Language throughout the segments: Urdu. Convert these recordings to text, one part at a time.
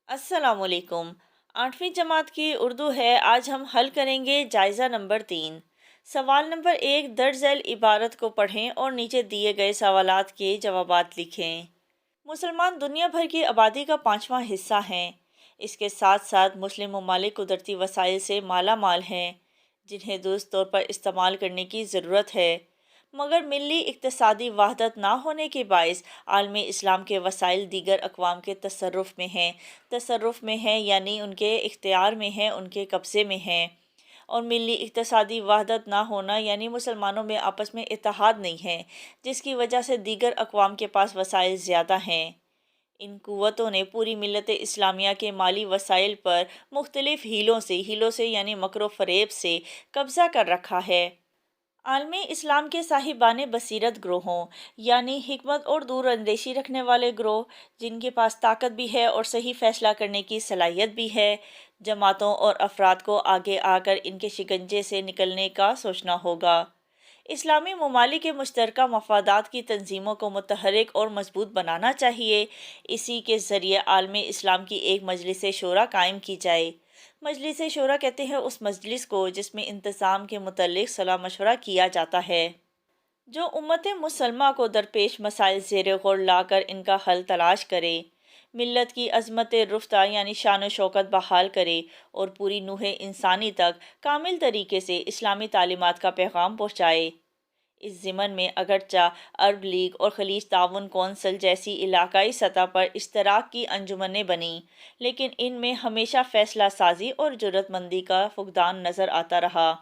السلام علیکم۔ 8ویں جماعت کی اردو ہے۔ آج ہم حل کریں گے جائزہ نمبر 3۔ سوال نمبر 1 درج ذیل عبارت کو پڑھیں اور نیچے دیے گئے سوالات کے جوابات لکھیں۔ مسلمان دنیا بھر کی آبادی کا 5واں حصہ ہیں۔ اس کے ساتھ ساتھ مسلم ممالک قدرتی وسائل سے مالا مال ہیں جنہیں درست طور پر استعمال کرنے کی ضرورت ہے، مگر ملی اقتصادی وحدت نہ ہونے کے باعث عالم اسلام کے وسائل دیگر اقوام کے تصرف میں ہیں یعنی ان کے اختیار میں ہیں، ان کے قبضے میں ہیں، اور ملی اقتصادی وحدت نہ ہونا یعنی مسلمانوں میں آپس میں اتحاد نہیں ہے، جس کی وجہ سے دیگر اقوام کے پاس وسائل زیادہ ہیں۔ ان قوتوں نے پوری ملت اسلامیہ کے مالی وسائل پر مختلف ہیلوں سے یعنی مکر و فریب سے قبضہ کر رکھا ہے۔ عالم اسلام کے صاحبان بصیرت گروہوں یعنی حکمت اور دور اندیشی رکھنے والے گروہ، جن کے پاس طاقت بھی ہے اور صحیح فیصلہ کرنے کی صلاحیت بھی ہے، جماعتوں اور افراد کو آگے آ کر ان کے شکنجے سے نکلنے کا سوچنا ہوگا۔ اسلامی ممالک کے مشترکہ مفادات کی تنظیموں کو متحرک اور مضبوط بنانا چاہیے۔ اسی کے ذریعے عالم اسلام کی ایک مجلس شورا قائم کی جائے۔ مجلس شورا کہتے ہیں اس مجلس کو جس میں انتظام کے متعلق صلاح مشورہ کیا جاتا ہے، جو امت مسلمہ کو درپیش مسائل زیر غور لا کر ان کا حل تلاش کرے، ملت کی عظمت رفتہ یعنی شان و شوکت بحال کرے اور پوری نوع انسانی تک کامل طریقے سے اسلامی تعلیمات کا پیغام پہنچائے۔ اس ضمن میں اگرچہ عرب لیگ اور خلیج تعاون کونسل جیسی علاقائی سطح پر اشتراک کی انجمنیں بنیں، لیکن ان میں ہمیشہ فیصلہ سازی اور جرأت مندی کا فقدان نظر آتا رہا۔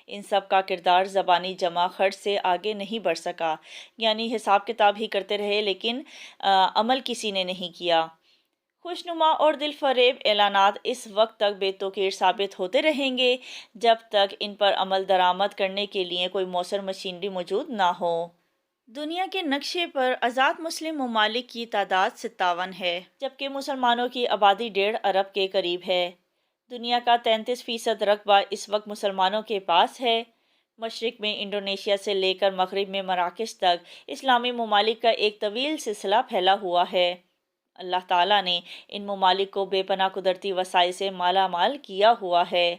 ان سب کا کردار زبانی جمع خرچ سے آگے نہیں بڑھ سکا، یعنی حساب کتاب ہی کرتے رہے لیکن عمل کسی نے نہیں کیا۔ خوشنما اور دل فریب اعلانات اس وقت تک بے توقیر ثابت ہوتے رہیں گے جب تک ان پر عمل درآمد کرنے کے لیے کوئی مؤثر مشینری موجود نہ ہو۔ دنیا کے نقشے پر آزاد مسلم ممالک کی تعداد 57 ہے، جبکہ مسلمانوں کی آبادی 1.5 ارب کے قریب ہے۔ دنیا کا 33% رقبہ اس وقت مسلمانوں کے پاس ہے۔ مشرق میں انڈونیشیا سے لے کر مغرب میں مراکش تک اسلامی ممالک کا ایک طویل سلسلہ پھیلا ہوا ہے۔ اللہ تعالیٰ نے ان ممالک کو بے پناہ قدرتی وسائل سے مالا مال کیا ہوا ہے۔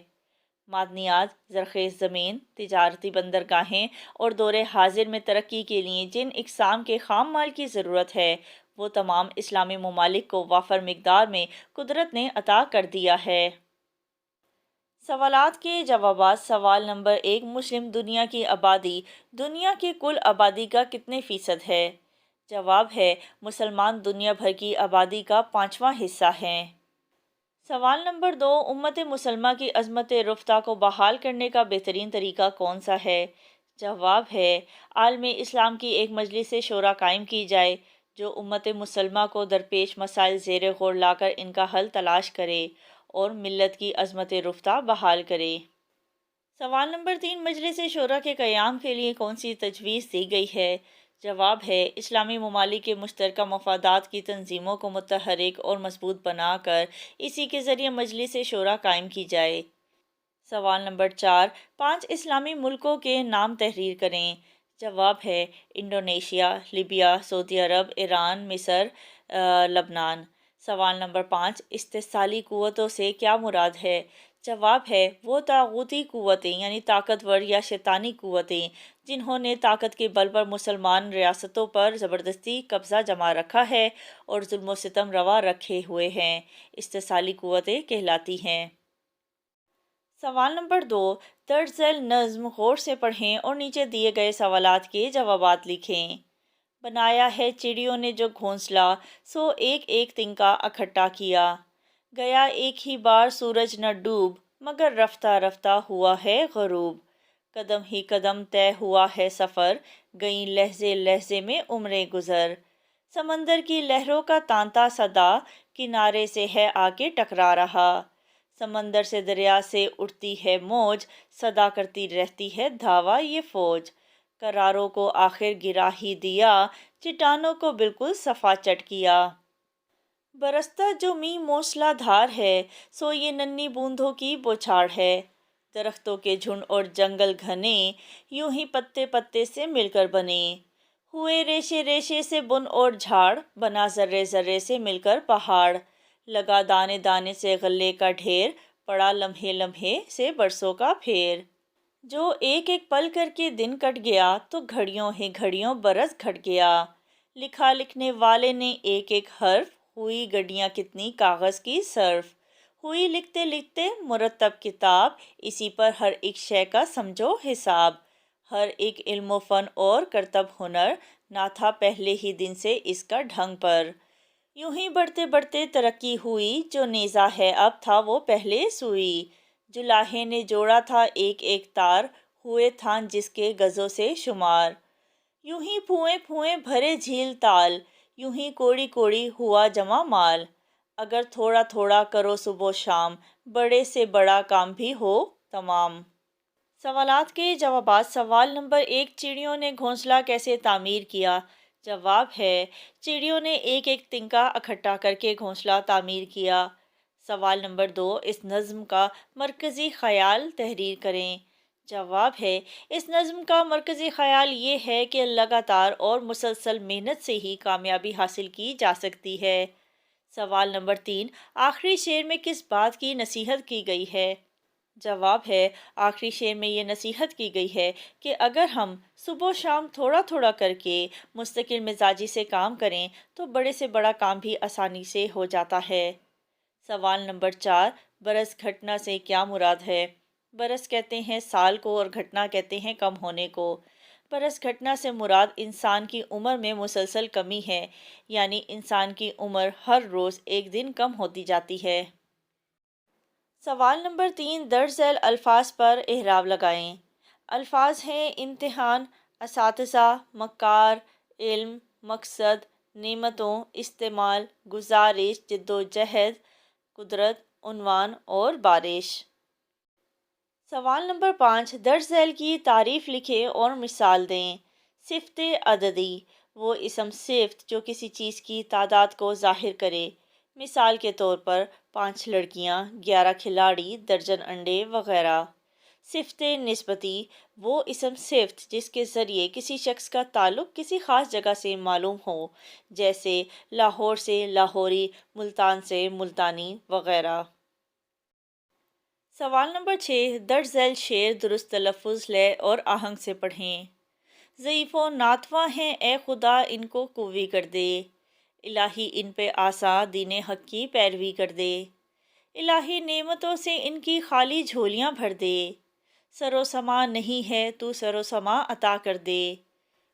معدنیات، زرخیز زمین، تجارتی بندرگاہیں اور دور حاضر میں ترقی کے لیے جن اقسام کے خام مال کی ضرورت ہے، وہ تمام اسلامی ممالک کو وافر مقدار میں قدرت نے عطا کر دیا ہے۔ سوالات کے جوابات۔ سوال نمبر 1 مسلم دنیا کی آبادی دنیا کی کل آبادی کا کتنے فیصد ہے؟ جواب ہے مسلمان دنیا بھر کی آبادی کا 5واں حصہ ہیں۔ سوال نمبر 2 امت مسلمہ کی عظمت رفتہ کو بحال کرنے کا بہترین طریقہ کون سا ہے؟ جواب ہے عالم اسلام کی ایک مجلس شورا قائم کی جائے جو امت مسلمہ کو درپیش مسائل زیر غور لا کر ان کا حل تلاش کرے اور ملت کی عظمت رفتہ بحال کرے۔ سوال نمبر 3 مجلس شورا کے قیام کے لیے کون سی تجویز دی گئی ہے؟ جواب ہے اسلامی ممالک کے مشترکہ مفادات کی تنظیموں کو متحرک اور مضبوط بنا کر اسی کے ذریعے مجلس شورا قائم کی جائے۔ سوال نمبر 4 5 اسلامی ملکوں کے نام تحریر کریں۔ جواب ہے انڈونیشیا، لیبیا، سعودی عرب، ایران، مصر، لبنان۔ سوال نمبر 5 استحصالی قوتوں سے کیا مراد ہے؟ جواب ہے وہ طاغوتی قوتیں یعنی طاقتور یا شیطانی قوتیں جنہوں نے طاقت کے بل پر مسلمان ریاستوں پر زبردستی قبضہ جما رکھا ہے اور ظلم و ستم روا رکھے ہوئے ہیں، استحصالی قوتیں کہلاتی ہیں۔ سوال نمبر 2 درج ذیل نظم غور سے پڑھیں اور نیچے دیے گئے سوالات کے جوابات لکھیں۔ بنایا ہے چڑیوں نے جو گھونسلہ، سو ایک ایک تنکا اکٹھا کیا، گیا ایک ہی بار سورج نہ ڈوب، مگر رفتہ رفتہ ہوا ہے غروب، قدم ہی قدم طے ہوا ہے سفر، گئیں لہجے لہجے میں عمریں گزر، سمندر کی لہروں کا تانتا صدا، کنارے سے ہے آ کے ٹکرا رہا، سمندر سے دریا سے اٹھتی ہے موج، صدا کرتی رہتی ہے دھاوا یہ فوج، قراروں کو آخر گرا ہی دیا، چٹانوں کو بالکل صفا چٹ کیا، برستا جو می موسلا دھار ہے، سو یہ ننھی بوندوں کی بوچھاڑ ہے، درختوں کے جھنڈ اور جنگل گھنے، یوں ہی پتے پتے سے مل کر بنے، ہوئے ریشے ریشے سے بن اور جھاڑ، بنا ذرے ذرے سے مل کر پہاڑ، لگا دانے دانے سے غلے کا ڈھیر، پڑا لمحے لمحے سے برسوں کا پھیر۔ جو ایک ایک پل کر کے دن کٹ گیا، تو گھڑیوں ہی گھڑیوں برس گھٹ گیا۔ لکھا لکھنے والے نے ایک ایک حرف، ہوئی گڈیاں کتنی کاغذ کی صرف۔ ہوئی لکھتے لکھتے مرتب کتاب، اسی پر ہر ایک شے کا سمجھو حساب۔ ہر ایک علم و فن اور کرتب ہنر، نہ تھا پہلے ہی دن سے اس کا ڈھنگ پر۔ یوں ہی بڑھتے بڑھتے ترقی ہوئی، جو نیزہ ہے اب تھا وہ پہلے سوئی۔ جو لاہے نے جوڑا تھا ایک ایک تار، ہوئے تھان جس کے گزوں سے شمار۔ یوں ہی پھوئیں پھوئیں بھرے جھیل تال، یوں ہی کوڑی کوڑی ہوا جمع مال۔ اگر تھوڑا تھوڑا کرو صبح و شام، بڑے سے بڑا کام بھی ہو تمام۔ سوالات کے جوابات۔ سوال نمبر 1، چڑیوں نے گھونسلہ کیسے تعمیر کیا؟ جواب ہے، چڑیوں نے ایک ایک تنکا اکٹھا کر کے گھونسلہ تعمیر کیا۔ سوال نمبر 2، اس نظم کا مرکزی خیال تحریر کریں۔ جواب ہے، اس نظم کا مرکزی خیال یہ ہے کہ لگاتار اور مسلسل محنت سے ہی کامیابی حاصل کی جا سکتی ہے۔ سوال نمبر 3، آخری شعر میں کس بات کی نصیحت کی گئی ہے؟ جواب ہے، آخری شعر میں یہ نصیحت کی گئی ہے کہ اگر ہم صبح و شام تھوڑا تھوڑا کر کے مستقل مزاجی سے کام کریں تو بڑے سے بڑا کام بھی آسانی سے ہو جاتا ہے۔ سوال نمبر 4، برس گھٹنا سے کیا مراد ہے؟ برس کہتے ہیں سال کو اور گھٹنا کہتے ہیں کم ہونے کو۔ برس گھٹنا سے مراد انسان کی عمر میں مسلسل کمی ہے، یعنی انسان کی عمر ہر روز ایک دن کم ہوتی جاتی ہے۔ سوال نمبر 3، درج ذیل الفاظ پر اعراب لگائیں۔ الفاظ ہیں امتحان، اساتذہ، مکار، علم، مقصد، نعمتوں، استعمال، گزارش، جدوجہد، قدرت، عنوان اور بارش۔ سوال نمبر 5، درج ذیل کی تعریف لکھیں اور مثال دیں۔ صفت عددی، وہ اسم صفت جو کسی چیز کی تعداد کو ظاہر کرے۔ مثال کے طور پر 5 لڑکیاں، 11 کھلاڑی، درجن انڈے وغیرہ۔ صفت نسبتی، وہ اسم صفت جس کے ذریعے کسی شخص کا تعلق کسی خاص جگہ سے معلوم ہو، جیسے لاہور سے لاہوری، ملتان سے ملتانی وغیرہ۔ سوال نمبر 6، درج ذیل شعر درست تلفظ، لے اور آہنگ سے پڑھیں۔ ضعیف و ناتواں ہیں اے خدا ان کو قوی کر دے، الہی ان پہ آساں دین حق کی پیروی کر دے، الہی نعمتوں سے ان کی خالی جھولیاں بھر دے، سر و سما نہیں ہے تو سر و سما عطا کر دے،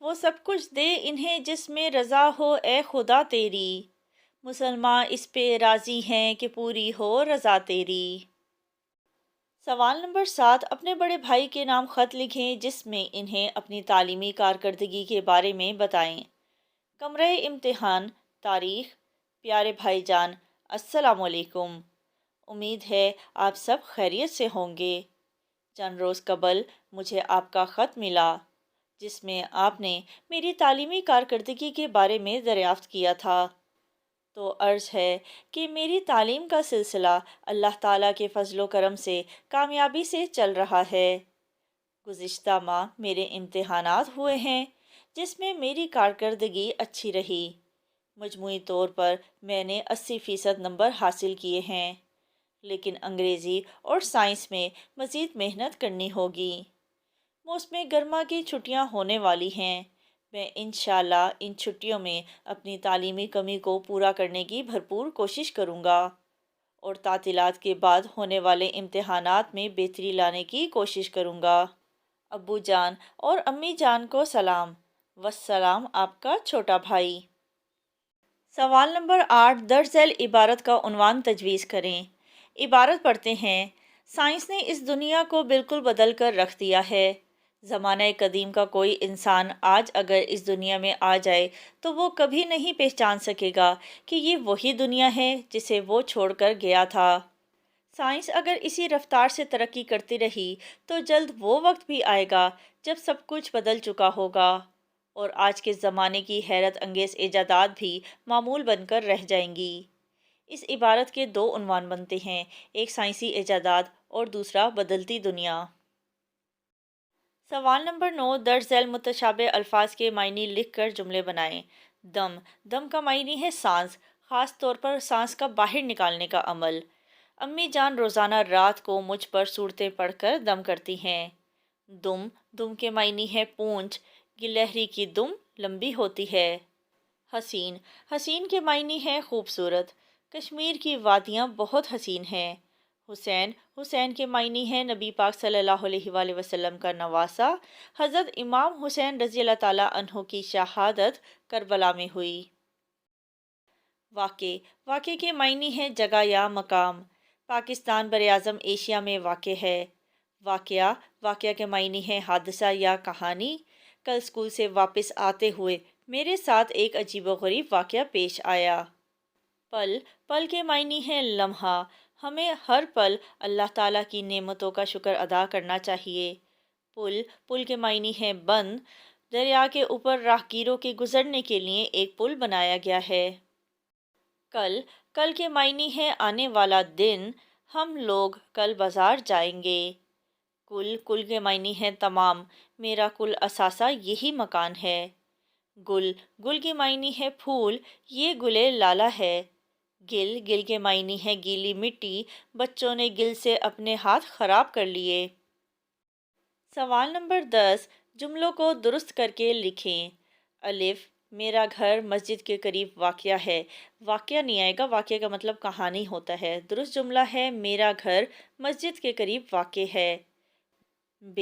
وہ سب کچھ دے انہیں جس میں رضا ہو اے خدا تیری، مسلمان اس پہ راضی ہیں کہ پوری ہو رضا تیری۔ سوال نمبر 7، اپنے بڑے بھائی کے نام خط لکھیں جس میں انہیں اپنی تعلیمی کارکردگی کے بارے میں بتائیں۔ کمرہ امتحان، تاریخ، پیارے بھائی جان، السلام علیکم، امید ہے آپ سب خیریت سے ہوں گے۔ چند روز قبل مجھے آپ کا خط ملا جس میں آپ نے میری تعلیمی کارکردگی کے بارے میں دریافت کیا تھا۔ تو عرض ہے کہ میری تعلیم کا سلسلہ اللہ تعالیٰ کے فضل و کرم سے کامیابی سے چل رہا ہے۔ گزشتہ ماہ میرے امتحانات ہوئے ہیں جس میں میری کارکردگی اچھی رہی۔ مجموعی طور پر میں نے 80% نمبر حاصل کیے ہیں، لیکن انگریزی اور سائنس میں مزید محنت کرنی ہوگی۔ موسم گرما کی چھٹیاں ہونے والی ہیں، میں انشاءاللہ ان چھٹیوں میں اپنی تعلیمی کمی کو پورا کرنے کی بھرپور کوشش کروں گا اور تعطیلات کے بعد ہونے والے امتحانات میں بہتری لانے کی کوشش کروں گا۔ ابو جان اور امی جان کو سلام، والسلام آپ کا چھوٹا بھائی۔ سوال نمبر 8، درج ذیل عبارت کا عنوان تجویز کریں۔ عبارت پڑھتے ہیں، سائنس نے اس دنیا کو بالکل بدل کر رکھ دیا ہے۔ زمانہ قدیم کا کوئی انسان آج اگر اس دنیا میں آ جائے تو وہ کبھی نہیں پہچان سکے گا کہ یہ وہی دنیا ہے جسے وہ چھوڑ کر گیا تھا۔ سائنس اگر اسی رفتار سے ترقی کرتی رہی تو جلد وہ وقت بھی آئے گا جب سب کچھ بدل چکا ہوگا اور آج کے زمانے کی حیرت انگیز ایجادات بھی معمول بن کر رہ جائیں گی۔ اس عبارت کے 2 عنوان بنتے ہیں، ایک سائنسی ایجادات اور دوسرا بدلتی دنیا۔ سوال نمبر 9، درج ذیل متشابہ الفاظ کے معنی لکھ کر جملے بنائیں۔ دم، دم کا معنی ہے سانس، خاص طور پر سانس کا باہر نکالنے کا عمل۔ امی جان روزانہ رات کو مجھ پر صورتیں پڑھ کر دم کرتی ہیں۔ دم، دم کے معنی ہے پونچھ، گلہری کی دم لمبی ہوتی ہے۔ حسین، حسین کے معنی ہے خوبصورت۔ کشمیر کی وادیاں بہت حسین ہیں۔ حسین، حسین کے معنی ہے نبی پاک صلی اللہ علیہ وآلہ وسلم کا نواسا۔ حضرت امام حسین رضی اللہ تعالیٰ عنہ کی شہادت کربلا میں ہوئی۔ واقع، واقع کے معنی ہے جگہ یا مقام۔ پاکستان براعظم ایشیا میں واقع ہے۔ واقعہ، واقعہ کے معنی ہے حادثہ یا کہانی۔ کل اسکول سے واپس آتے ہوئے میرے ساتھ ایک عجیب و غریب واقعہ پیش آیا۔ پل، پل کے معنی ہے لمحہ۔ ہمیں ہر پل اللہ تعالیٰ کی نعمتوں کا شکر ادا کرنا چاہیے۔ پل، پل کے معنی ہے بند۔ دریا کے اوپر راہگیروں کے گزرنے کے لیے ایک پل بنایا گیا ہے۔ کل، کل کے معنی ہے آنے والا دن۔ ہم لوگ کل بازار جائیں گے۔ کل، کل کے معنی ہے تمام۔ میرا کل اثاثہ یہی مکان ہے۔ گل، گل کے معنی ہے پھول۔ یہ گلے لالا ہے۔ گل، گل کے معنی ہے گیلی مٹی۔ بچوں نے گل سے اپنے ہاتھ خراب کر لیے۔ سوال نمبر 10، جملوں کو درست کر کے لکھیں۔ الف، میرا گھر مسجد کے قریب واقع ہے۔ واقعہ نہیں آئے گا، واقعہ کا مطلب کہانی ہوتا ہے۔ درست جملہ ہے میرا گھر مسجد کے قریب واقع ہے۔ ب،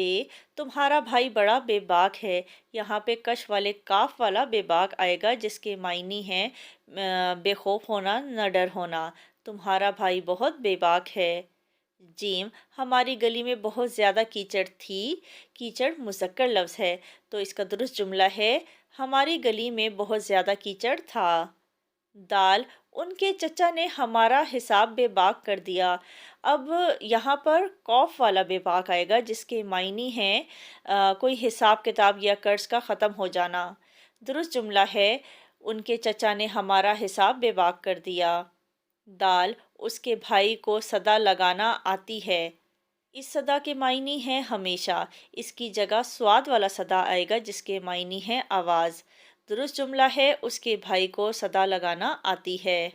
تمہارا بھائی بڑا بے باک ہے۔ یہاں پہ کش والے کاف والا بے باک آئے گا جس کے معنی ہے بے خوف ہونا، نہ ڈر ہونا۔ تمہارا بھائی بہت بے باک ہے۔ جیم، ہماری گلی میں بہت زیادہ کیچڑ تھی۔ کیچڑ مذکر لفظ ہے تو اس کا درست جملہ ہے ہماری گلی میں بہت زیادہ کیچڑ تھا۔ دال، ان کے چچا نے ہمارا حساب بے باک کر دیا۔ اب یہاں پر قوف والا بے باک آئے گا جس کے معنی ہیں کوئی حساب کتاب یا قرض کا ختم ہو جانا۔ درست جملہ ہے ان کے چچا نے ہمارا حساب بے باک کر دیا۔ دال، اس کے بھائی کو صدا لگانا آتی ہے۔ اس صدا کے معنی ہے ہمیشہ۔ اس کی جگہ سواد والا صدا آئے گا جس کے معنی ہے آواز۔ درست جملہ ہے اس کے بھائی کو صدا لگانا آتی ہے۔